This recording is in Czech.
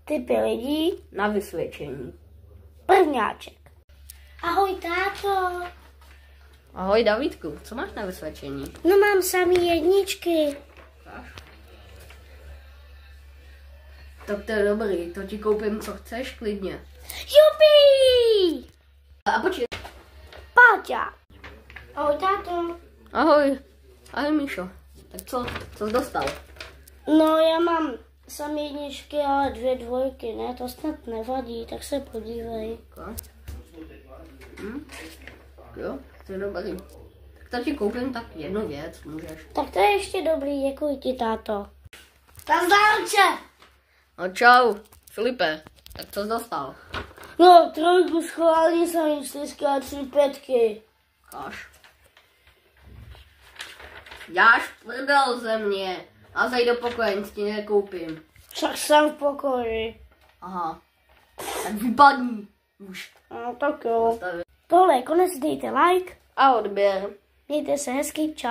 Typy lidí na vysvědčení. Prvňáček. Ahoj, táto. Ahoj, Davidku, co máš na vysvědčení? No mám samý jedničky. Tak to je dobrý, to ti koupím, co chceš, klidně. Jupi! A počkej. Páťa. Ahoj, táto. Ahoj. Ahoj, Míšo. Tak co jsi dostal? No, já mám samý jedničky, ale 2 dvojky, ne? To snad nevadí, tak se podívej. Jo, to je dobrý. Tak to ti koupím tak jednu věc, můžeš. Tak to je ještě dobrý, děkuji ti, táto. Nazdárče! No čau, Filipe, tak co jsi dostal? No, 3 schválně samý 4 a 3 5. Kaš. Jáš prdel ze mě. A zajď do pokoje, nic ti nekoupím. Však jsem v pokoji. Aha. Tak vypadni. Už. No, tak jo. Tohle je konec, dejte like A odběr. Mějte se hezky, čau.